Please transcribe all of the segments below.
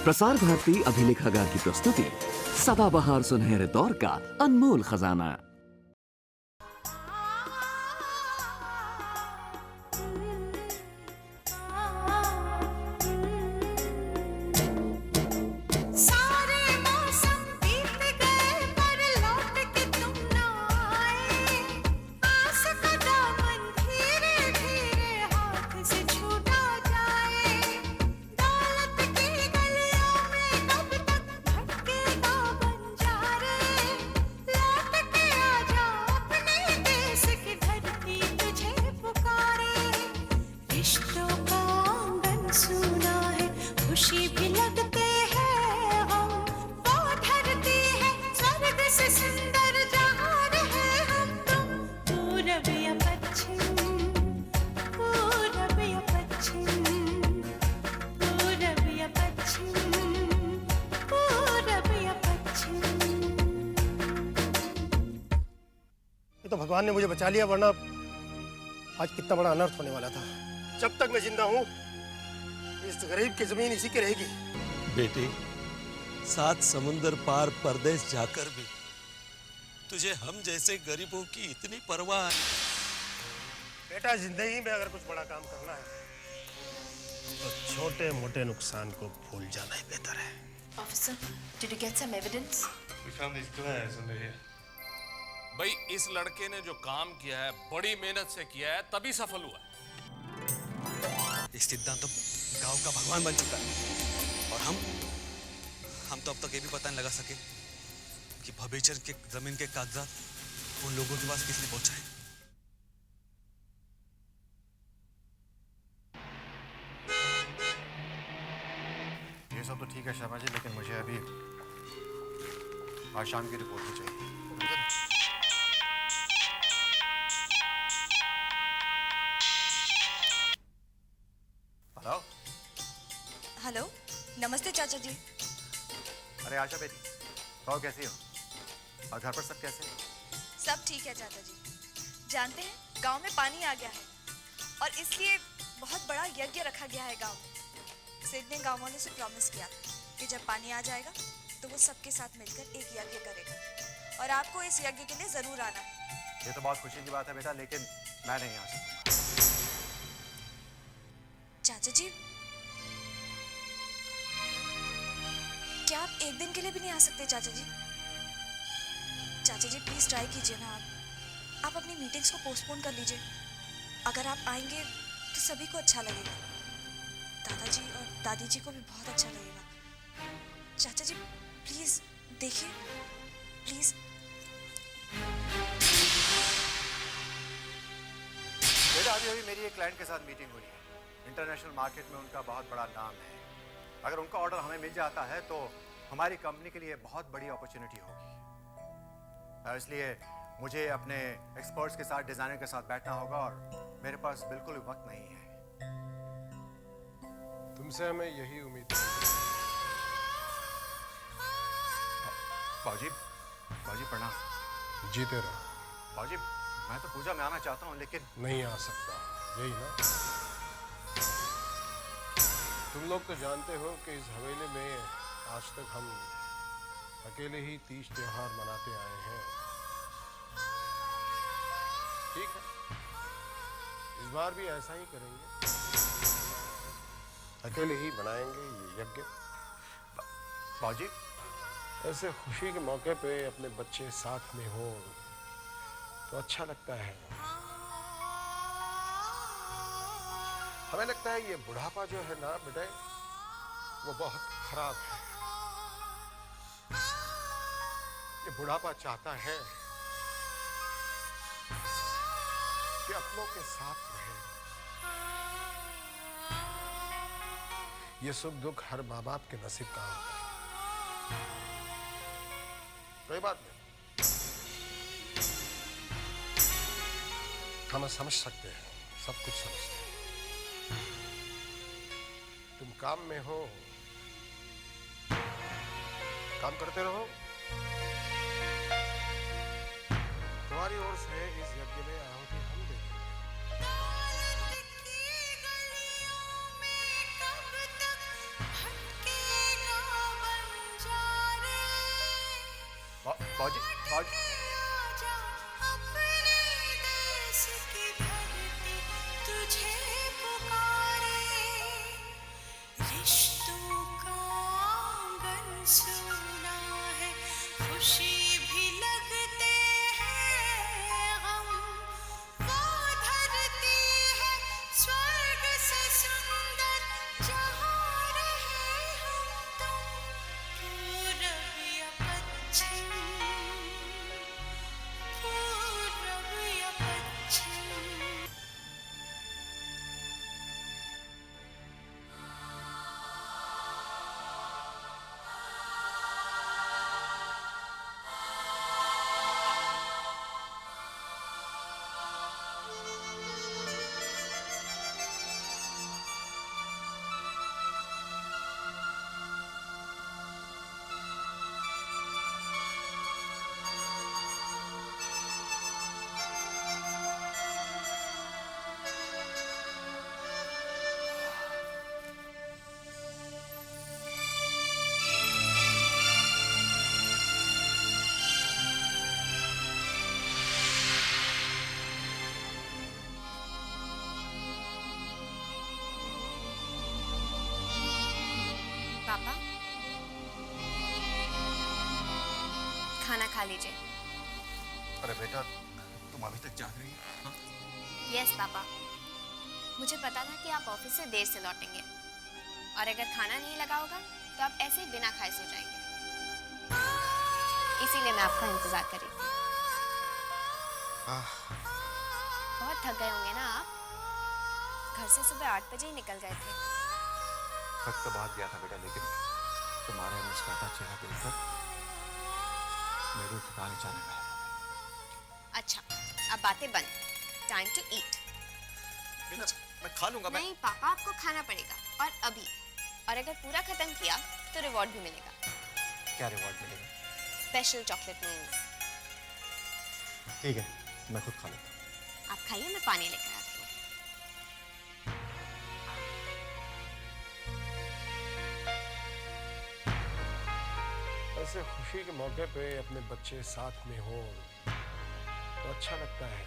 प्रसार भारती अभिलेखागार की प्रस्तुति सदाबहार सुनहरे दौर का अनमोल खजाना। तो भगवान ने मुझे बचा लिया, वरना आज कितना बड़ा अनर्थ होने वाला था। जब तक मैं जिंदा हूँ इस गरीब की जमीन इसी की रहेगी। बेटी, 7 समुंदर पार परदेश जाकर भी तुझे हम जैसे गरीबों की इतनी परवाह है। बेटा, जिंदगी में अगर कुछ बड़ा काम करना है तो छोटे मोटे नुकसान को भूल जाना ही बेहतर है। Officer, did you get some evidence? We found these glares under here. भाई, इस लड़के ने जो काम किया है बड़ी मेहनत से किया है, तभी सफल हुआ है। इस सिद्धांत तो गांव का भगवान बन चुका है और हम तो अब तक ये भी पता नहीं लगा सके कि भविष्य के जमीन के कागजात उन लोगों के पास किसने पहुंचाए। ये सब तो ठीक है शर्मा जी, लेकिन मुझे अभी आज शाम की रिपोर्ट भी चाहिए। हेलो हेलो, नमस्ते चाचा जी। अरे आशा बेटी, कहो कैसी हो और घर पर सब कैसे? सब ठीक है चाचा जी। जानते हैं गांव में पानी आ गया है और इसलिए बहुत बड़ा यज्ञ रखा गया है गांव में। सिद्ध ने गांव वालों से प्रॉमिस किया कि जब पानी आ जाएगा तो वो सबके साथ मिलकर एक यज्ञ करेगा और आपको इस यज्ञ के लिए जरूर आना है। ये तो बहुत खुशी की बात है बेटा, लेकिन मैं नहीं आ सकता। चाचा जी, क्या आप एक दिन के लिए भी नहीं आ सकते? चाचा जी प्लीज ट्राई कीजिए ना। आप अपनी मीटिंग्स को पोस्टपोन कर लीजिए। अगर आप आएंगे तो सभी को अच्छा लगेगा, दादाजी और दादी जी को भी बहुत अच्छा लगेगा। चाचा जी प्लीज देखिए, प्लीज। बेटा, अभी मेरी एक क्लाइंट के साथ मीटिंग हुई है। इंटरनेशनल मार्केट में उनका बहुत बड़ा नाम है। अगर उनका ऑर्डर हमें मिल जाता है तो हमारी कंपनी के लिए बहुत बड़ी अपॉर्चुनिटी होगी। इसलिए मुझे अपने एक्सपर्ट्स के साथ, डिजाइनर के साथ बैठना होगा और मेरे पास बिल्कुल भी वक्त नहीं है। तुमसे हमें यही उम्मीद है। बाजी प्रणाम। जीते रहो। बाजी, मैं तो पूजा में आना चाहता हूँ लेकिन नहीं आ सकता, यही ना? तुम लोग तो जानते हो कि इस हवेली में आज तक हम अकेले ही तीज त्योहार मनाते आए हैं। ठीक है, इस बार भी ऐसा ही करेंगे, अकेले ही बनाएंगे ये यज्ञ। बाजी, ऐसे खुशी के मौके पे अपने बच्चे साथ में हो तो अच्छा लगता है। हमें लगता है ये बुढ़ापा जो है ना बेटे, वो बहुत खराब है। ये बुढ़ापा चाहता है कि अपनों के साथ रहे। ये सुख दुख हर माँ बाप के नसीब का होता है, कोई बात नहीं। हम समझ सकते हैं, सब कुछ समझते हैं। तुम काम में हो, काम करते रहो। तुम्हारी ओर से इस यज्ञ में आहुति हम देंगे। फौजी फौजी पापा खाना खा लीजिए। अरे बेटा तुम अभी तक जाग रही हो? यस पापा, मुझे पता था कि आप ऑफिस से देर से लौटेंगे और अगर खाना नहीं लगा होगा तो आप ऐसे ही बिना खाए सो जाएंगे, इसीलिए मैं आपका इंतजार कर रही थी। बहुत थक गए होंगे ना आप? घर से सुबह 8 बजे ही निकल गए थे। थक तो बहुत गया था बेटा, लेकिन तुम्हारे मुस्कुराता चेहरा देखकर मेरी थकान अचानक गायब हो गई। अच्छा, अब बातें बंद। Time to eat. मैं खा लूंगा। नहीं पापा, आपको खाना पड़ेगा और अभी। और अगर पूरा खत्म किया तो रिवॉर्ड भी मिलेगा। क्या रिवॉर्ड मिलेगा? Special chocolate moves. ठीक है, मैं खुद खा लेता हूँ। आप खाइए, मैं पानी लेकर आती हूँ। ऐसे खुशी के मौके पे अपने बच्चे साथ में हो तो अच्छा लगता है।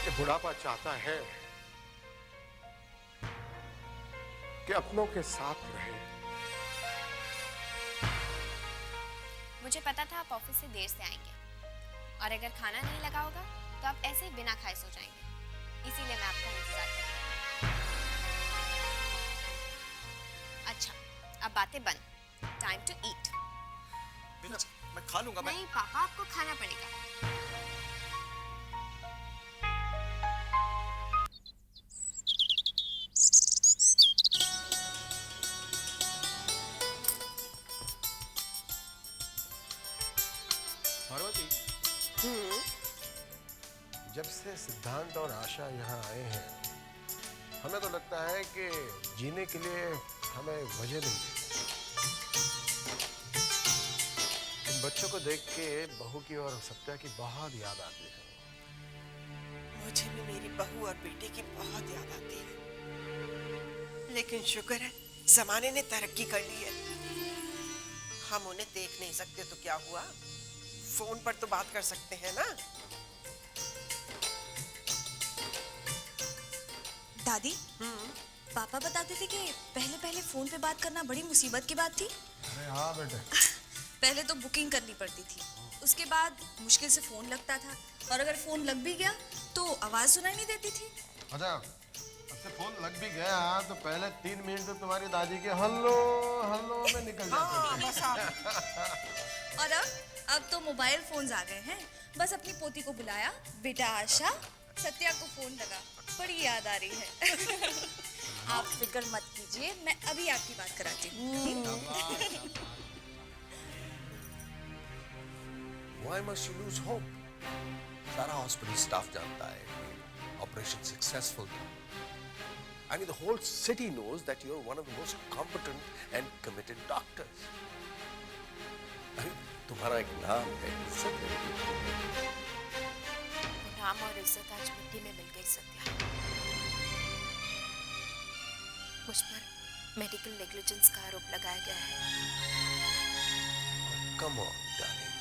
ये बुढ़ापा चाहता है कि अपनों के साथ रहे। मुझे पता था आप ऑफिस से देर से आएंगे और अगर खाना नहीं लगा होगा तो आप ऐसे ही बिना खाए सो जाएंगे, इसीलिए मैं आपका इंतजार कर रही हूँ। अच्छा, अब बातें बंद। Time to eat. मैं खा लूंगा। नहीं पापा, आपको खाना पड़ेगा। पार्वती, जब से सिद्धांत और आशा यहाँ आए हैं, हमें तो लगता है कि जीने के लिए हमें वजह नहीं है। इन बच्चों को देख के बहू की और सत्या की बहुत याद आती है। मुझे भी मेरी बहू और बेटे की बहुत याद आती है, लेकिन शुक्र है जमाने ने तरक्की कर ली है। हम उन्हें देख नहीं सकते तो क्या हुआ, फोन पर तो बात कर सकते हैं ना। दादी, पापा बताते थे कि पहले पहले फोन पे बात करना बड़ी मुसीबत की बात थी। अरे हाँ बेटे। पहले तो बुकिंग करनी पड़ती थी, उसके बाद मुश्किल से फोन लगता था और अगर फोन लग भी गया तो आवाज सुनाई नहीं देती थी। अच्छा, अब से फोन लग भी गया तो पहले 3 मिनट तो तुम्हारी दादी के हल्लो हल्लो में निकल जाते थे। और अब तो मोबाइल फोन्स आ गए हैं। बस अपनी पोती को बुलाया, बेटा आशा, सत्या को फोन लगा, बड़ी याद आ रही है। आप फिक्र मत कीजिए, मैं अभी आपकी बात कराती हूँ। Why must you lose hope? सारा हॉस्पिटल स्टाफ जानता है कि ऑपरेशन सक्सेसफुल था, and the whole city knows that you're one of the most competent and committed doctors. तुम्हारा एक नाम है, इज्जत है। नाम और इज्जत आज मिट्टी में मिल गई सत्या। मुझ पर मेडिकल नेग्लिजेंस का आरोप लगाया गया है। Come on, darling.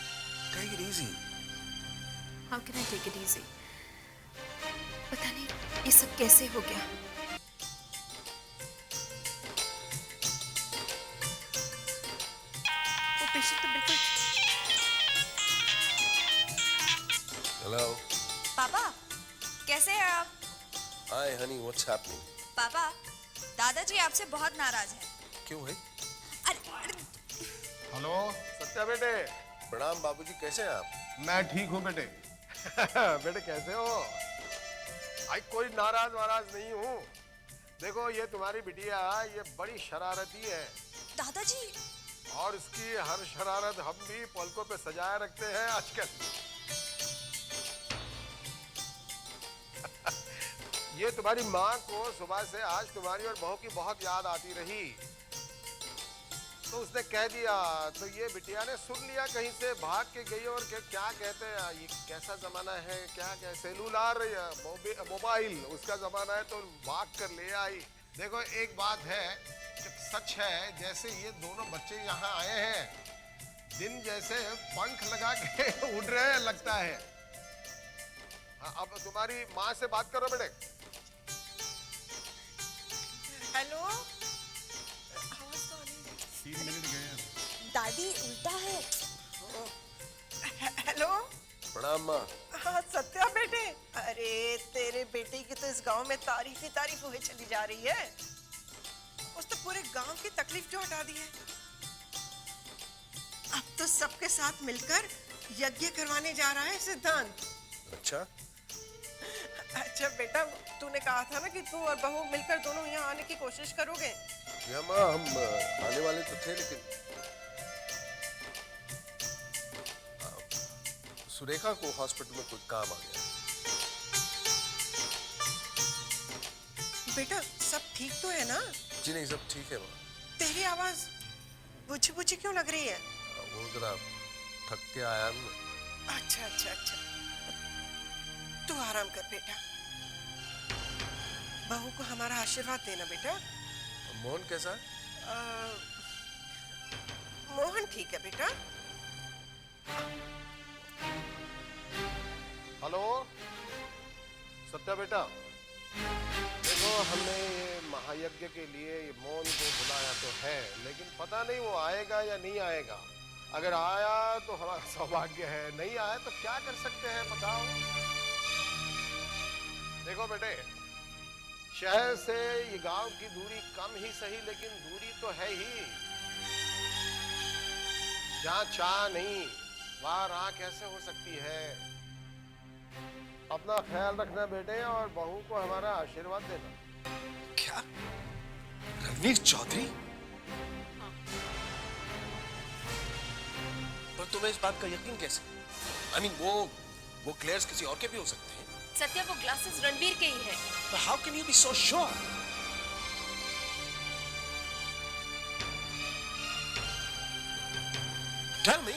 Take it easy. How can I take it easy? पता नहीं ये सब कैसे हो गया। वो पेशेंट तो बिल्कुल। Hello. पापा कैसे हैं आप? Hi, honey. What's happening? पापा दादाजी आपसे बहुत नाराज हैं। क्यों है? अरे हेलो सत्या बेटे। प्रणाम बाबूजी, कैसे हैं आप? मैं ठीक हूँ बेटे। बेटे कैसे हो? आई कोई नाराज वाराज नहीं हूँ। देखो ये तुम्हारी बिटिया ये बड़ी शरारती है दादाजी और इसकी हर शरारत हम भी पलकों पे सजाए रखते हैं आजकल। ये तुम्हारी माँ को सुबह से आज तुम्हारी और बहू की बहुत याद आती रही, तो उसने कह दिया, तो ये बिटिया ने सुन लिया कहीं से भाग के गई और क्या कहते हैं ये कैसा जमाना है, क्या क्या सेलुलर मोबाइल उसका जमाना है, तो भाग कर ले आई। देखो एक बात है कि सच है, जैसे ये दोनों बच्चे यहाँ आए हैं दिन जैसे पंख लगा के उड़ रहे हैं लगता है। हाँ, अब तुम्हारी माँ से बात करो बेटे। हेलो। 3 मिनट गए। दादी उल्टा है। हेलो। प्रणाम माँ। हाँ सत्या बेटे, अरे तेरे बेटे की तो इस गांव में तारीफ ही तारीफ हुए चली जा रही है। उसने तो पूरे गांव की तकलीफ जो हटा दी है। अब तो सबके साथ मिलकर यज्ञ करवाने जा रहा है सिद्धांत। अच्छा। अच्छा बेटा, तूने कहा था ना कि तू और बहू मिलकर दोनों यहाँ आने की कोशिश करोगे। या माँ हम आने वाले तो थे, लेकिन सुरेखा को हॉस्पिटल में कोई काम आ गया। बेटा सब ठीक तो है ना? जी नहीं, सब ठीक है माँ। तेरी आवाज बुझी बुझी क्यों लग रही है? वो जरा थक के आया हूँ। अच्छा अच्छा अच्छा, तू आराम कर बेटा। बहू को हमारा आशीर्वाद देना बेटा। मोहन कैसा है? मोहन ठीक है बेटा। हेलो सत्या बेटा, देखो हमने ये महायज्ञ के लिए ये मोहन को बुलाया तो है, लेकिन पता नहीं वो आएगा या नहीं आएगा। अगर आया तो हमारा सौभाग्य है, नहीं आया तो क्या कर सकते हैं बताओ। देखो बेटे, शहर से ये गांव की दूरी कम ही सही, लेकिन दूरी तो है ही। जहां चाह नहीं वहां राह कैसे हो सकती है। अपना ख्याल रखना बेटे और बहू को हमारा आशीर्वाद देना। क्या? रणवीर चौधरी? पर तुम्हें इस बात का यकीन कैसे? I mean, वो क्लेयर्स किसी और के भी हो सकते हैं। सत्या वो ग्लासेस रणवीर के ही है। But how can you be so sure? Tell me.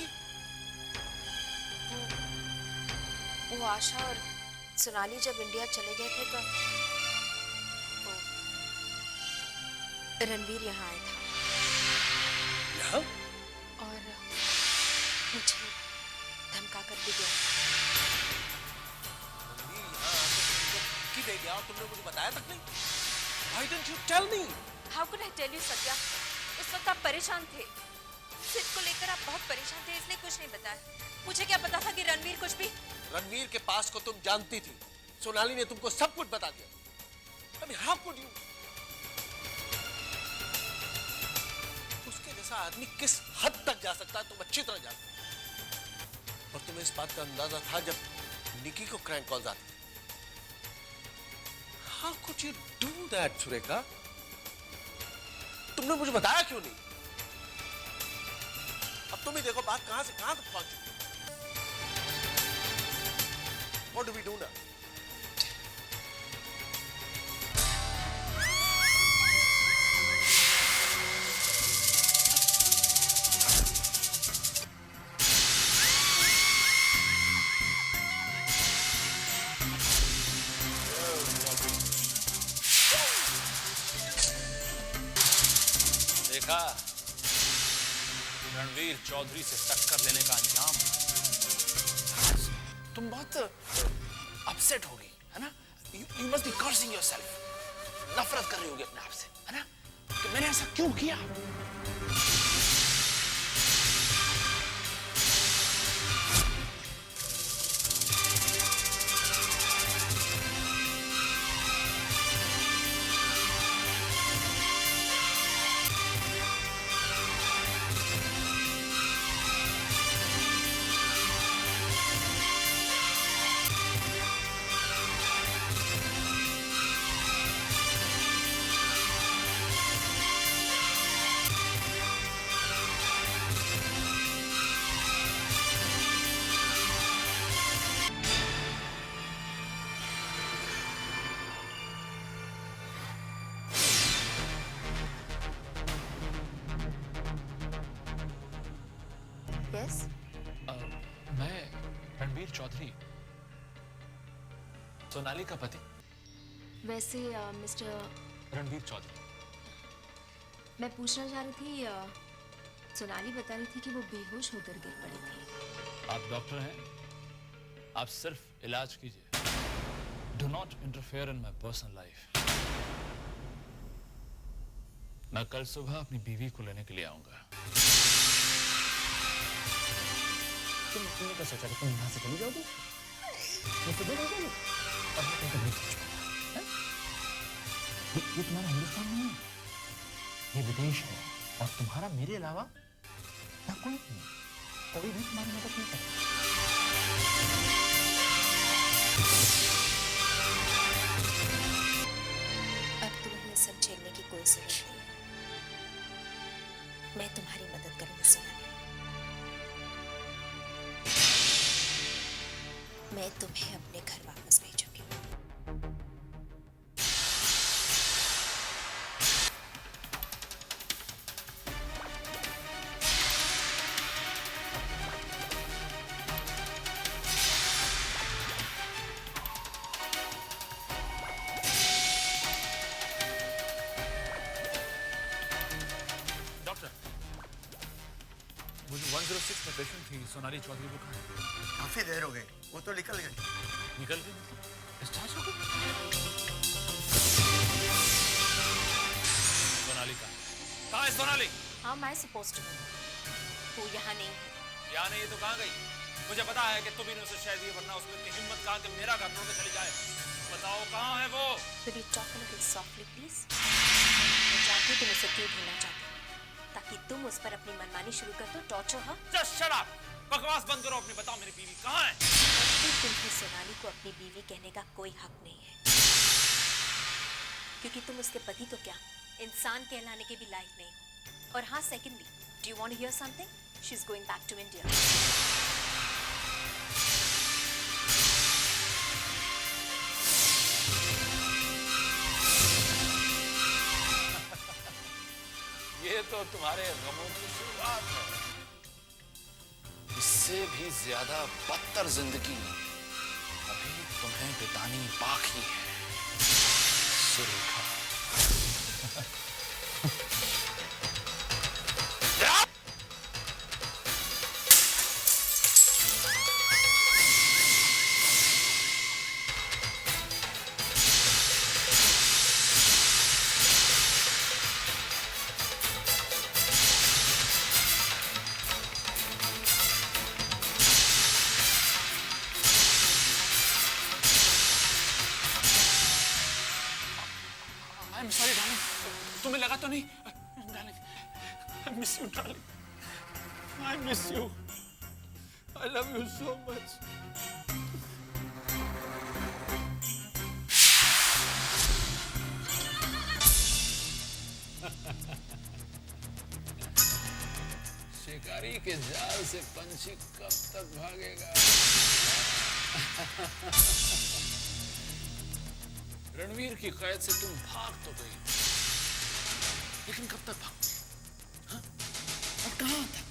वो आशा और सोनाली जब इंडिया चले गए थे तो रणवीर यहाँ आया था यहाँ? और मुझे धमका कर भी गया। रणवीर यहाँ आके तुमको धमकी दे गया और तुमने मुझे बताया तक नहीं? Why didn't you tell me? How could I tell you Satya? उस वक्त आप परेशान थे, सिद्ध को लेकर आप बहुत परेशान थे, इसलिए कुछ नहीं बताया। मुझे क्या पता था कि रणवीर कुछ भी। रणवीर के पास को तुम जानती थी, सोनाली ने तुमको सब कुछ बता दिया। I mean, how could you? उसके जैसा आदमी किस हद तक जा सकता है तुम अच्छी तरह जानते हो। और तुम्हें इस बात का अंदाजा था जब निकी को क्रैंक कॉल्स आती थी। How could you do that, Surekha? तुमने मुझे बताया क्यों नहीं? अब तुम ही देखो बात कहां से कहां तक पहुंच चुकी है। What do we do now? देखा रणवीर चौधरी से टक्कर लेने का अंजाम? तुम बहुत अपसेट हो गई है ना? You must be cursing yourself. नफरत कर रही होगी अपने आप से, है ना, कि मैंने ऐसा क्यों किया। यस मैं रणवीर चौधरी, सोनाली का पति। वैसे मिस्टर रणवीर चौधरी। मैं पूछना चाह रही थी, सोनाली बता रही थी कि वो बेहोश होकर गिर पड़ी थी। आप डॉक्टर हैं, आप सिर्फ इलाज कीजिए। Do not interfere in my personal life. मैं कल सुबह अपनी बीवी को लेने के लिए आऊंगा। तुमने क्या सोचा कि तुम यहाँ से चली जाओगी? मुझसे दूर हो जाओगी? और मैं तुमको नहीं पूछूंगा। ये तुम्हारा हिंदुस्तान नहीं है, ये विदेश है, और तुम्हारा मेरे अलावा ना कोई नहीं, कोई भी तुम्हारी मदद नहीं करेगा। अब तुम्हें ये सब झेलने की कोई जरूरत नहीं। मैं तुम्हारी मदद करूंगी सोनाली। मैं तुम्हें अपने घर वापस भेजूंगी। डॉक्टर, मुझे 106 में पेशेंट थी सोनाली चौधरी को कहा है? काफी देर हो गई, वो तो निकल गई। निकल गई? डिस्चार्ज हो गई? सोनाली कहाँ है सोनाली? हाँ, मैं सपोज टू वो यहाँ नहीं है। यहाँ नहीं है तो कहाँ गई? मुझे पता है कि तुम ही ने उसे शायद ये, वरना उसने इतनी हिम्मत कहाँ कि मेरा घर छोड़ के चली जाए। बताओ कहाँ है वो? Could you talk a little softly, please? मैं जानती हूँ तुम उसे क्यों ढूंढना चाहते हो, ताकि तुम उस पर अपनी मनमानी शुरू कर दो, टॉर्चर हाँ? Just shut up! बकवास बंद करो अपनी। बताओ मेरी बीवी कहाँ है? तुम्हें सोनाली को अपनी बीवी कहने का कोई हक नहीं है, क्योंकि तुम उसके पति तो क्या, इंसान कहलाने के भी लायक नहीं हो। और हाँ, secondly, do you want to hear something? She is going back to India. ये तो तुम्हारे गमों की शुरुआत है। इससे भी ज्यादा बदतर जिंदगी अभी तुम्हें बितानी बाकी है, सुरेखा। I'm sorry, darling. तुम्हें लगा तो नहीं? Darling, I miss you, darling. I miss you. I love you so much. शिकारी के जाल से पंछी कब तक भागेगा? रणवीर की कैद से तुम भाग तो गई, लेकिन कब तक भागोगे? हाँ? और कहां तक?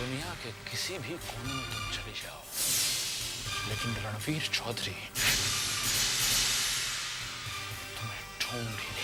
दुनिया के किसी भी कोने में तुम चले जाओ, लेकिन रणवीर चौधरी तुम्हें ढूंढ ही